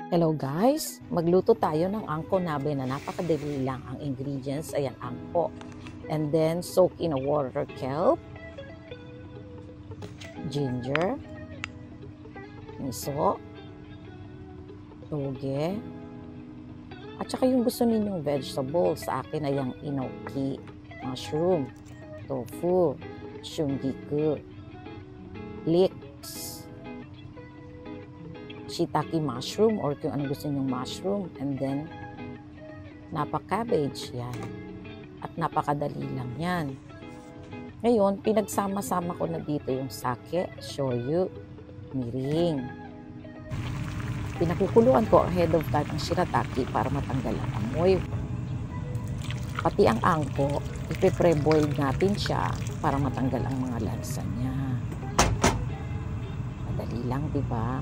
Hello guys! Magluto tayo ng angko nabe na napakadali lang. Ang ingredients, ayan, angko. And then, soak in a water kelp, ginger, miso, toge, at saka yung gusto ninyong vegetables. Sa akin ay yung inoki, mushroom, tofu, shungiku, leeks, shiitake mushroom or kung ano gusto nyong mushroom, and then napa-cabbage yan. At napakadali lang yan. Ngayon, pinagsama-sama ko na dito yung sake, shoyu, mirin. Pinakukuluan ko ahead of time ang shirataki para matanggal ang amoy. Pati ang angko, ipe-pre-boil natin siya para matanggal ang mga lansa niya. Madali lang, di ba?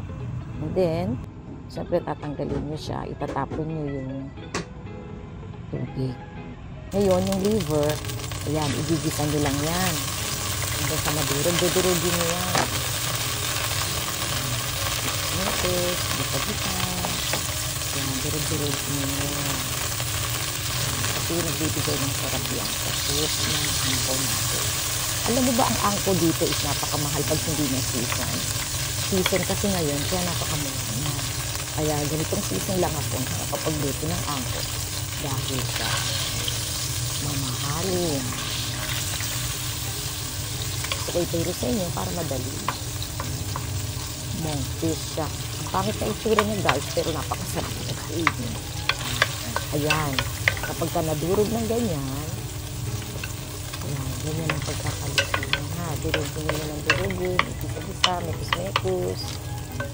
And then, siyempre tatanggalin nyo siya, itatapon nyo yung tubig. Ngayon, yung liver, ayan, igigisa nyo lang yan. Hanggang sa madurog, dudurugin nyo yan. Notice, dito. Ayan, durug-durugin nyo yan. Kasi nagbibigay ng sarap yan sa soup ng angko natin. Alam mo ba, ang angko dito is napakamahal pag hindi na season. Season kasi ngayon, kaya napakamura na. Kaya ganitong season lang ako nakapagluto ng angko dahil sa mamahalin. So, ituro sa inyo para madali. Monkfish siya. Ang pangit na itsura niya guys, pero napakasarap na kainin. Ayan. Kapag ka nadurog ng ganyan, ayan, ganyan ang pagkakaluto niya. Durugin nyo ng durugin, isa-isa, mekos-mekos.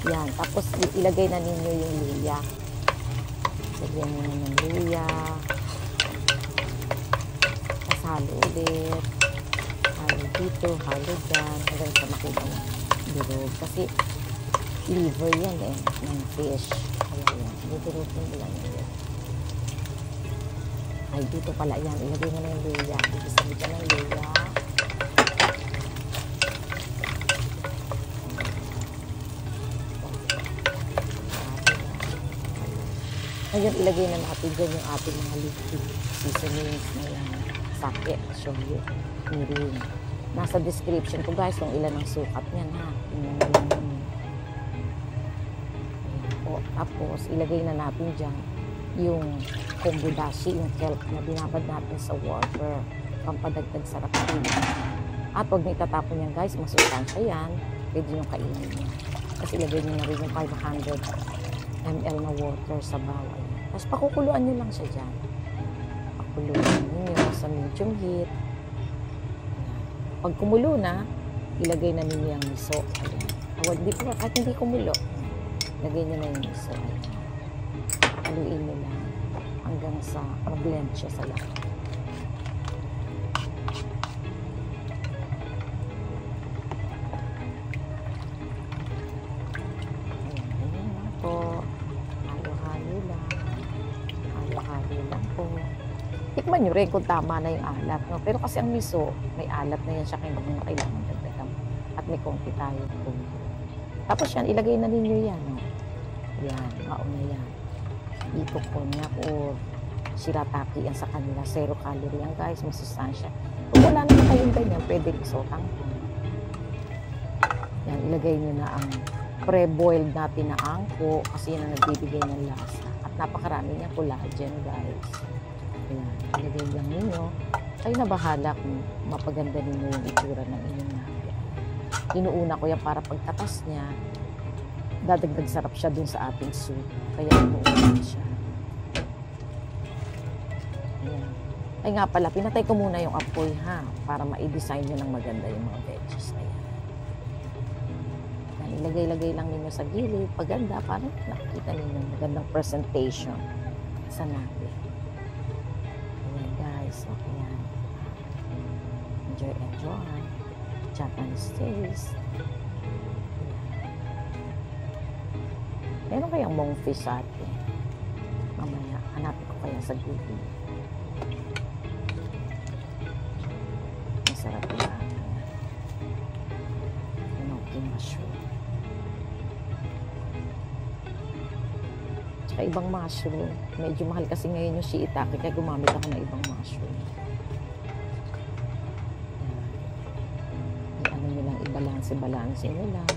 Yan, tapos ilagay na ninyo yung luya. Lagyan nyo na ng luya. Tapos halo ulit. Halo dito, halo dyan. Hanggang sa makita ng durug. Kasi liver yan eh, ng fish. Kaya yan, dudurugin nyo lang yan. Ay, dito pala yan. Ilagay nyo na yung luya. Ibig dyan ng luya. Ngayon, ilagay na natin dyan yung ating mga liquid seasonings na yan. Sake, shoyu, mirin. Nasa description ko guys kung ilan ang sukat niyan ha. O, tapos, ilagay na natin dyan yung kombudashi, yung kelp na binabad natin sa water. Pampadagdag sarap din. At huwag na itatapon yan guys, masustansya yan. Pwede nyo kainin yan. Tapos ilagay nyo na rin yung 500 ml na water sa bawal. Tapos pakukuluan nyo lang siya dyan. Pakuluan nyo sa medium heat. Ayan. Pag kumulo na, ilagay na ninyo yung miso. Ayan. Kahit hindi kumulo, ilagay nyo na yung miso. Ayan. Haluin nyo lang hanggang sa mag-blend siya sa lahat. Tikman nyo rin kung tama na yung alat. No? Pero kasi ang miso, may alat na yan siya kaya hindi na kailangan dagdagan. At may konti tayo. Tapos yan, ilagay na ninyo yan. No? Yan, mauna yan. Ito konyak o shirataki yan sa kanila. 0 calorie yan guys, masustansya. Kung wala naman kayong ganyan, pwede isotang. Yan, ilagay nyo na ang pre-boiled natin na angko kasi yan ang nagbibigay ng lasa. At napakarami niya collagen guys. Ayan, ilagay lang ninyo. Kayo na bahala kung mapaganda ninyo yung itsura ng inyong natin. Inuuna ko yan para pagkatas niya, dadagdag sarap siya dun sa ating soup. Kaya inuuna siya. Ayan. Ay nga pala, pinatay ko muna yung apoy ha, para ma-design nyo ng maganda yung mga veggies. Ayan. Ayan, ilagay-lagay lang ninyo sa gilid. Paganda, para nakikita ninyo magandang presentation sa natin. So, ayan. Enjoy. Japanese taste. Meron kayang monkfish sa atin. Mamaya, hanapin ko kaya sa Google. Masarap yan. Inoki mushroom. kakaibang mushroom. Medyo mahal kasi ngayon yung shiitake, kaya gumamit ako ng ibang mushroom. Yan. Ano nyo lang, i-balance nyo lang.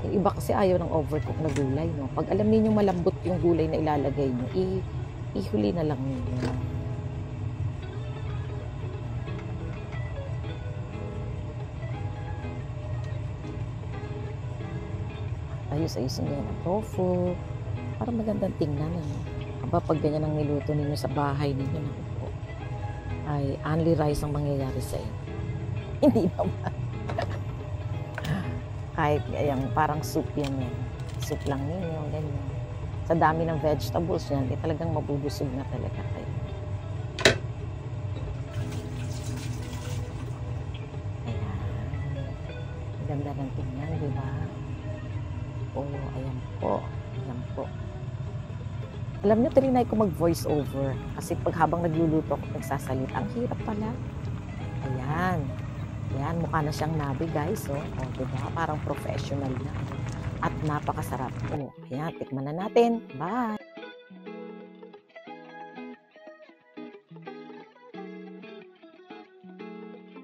Yung iba kasi ayaw ng overcook na gulay, no? Pag alam niyo malambot yung gulay na ilalagay nyo, ihuli na lang ninyo. Ayos-ayusin nyo ang tofu para magandang tingnan. Ano? Aba, pag ganyan ang niluto ninyo sa bahay ninyo, naku po, ay only rice ang mangyayari sa inyo. Hindi naman. Kahit yung parang soup yan. Soup lang ninyo, ganyan. Sa dami ng vegetables yan, talagang mabubusog na talaga kayo. Ayan. Ganda ng tingnan, di ba? Ayan po. Ayan po. Alam nyo, trinay ko mag-voice over. Kasi pag habang nagluluto ako, nagsasalita, ang hirap pala. Ayan. Ayan, mukha na siyang nabi, guys. Diba? Parang professional na. At napakasarap. Ayan, tikman na natin. Bye!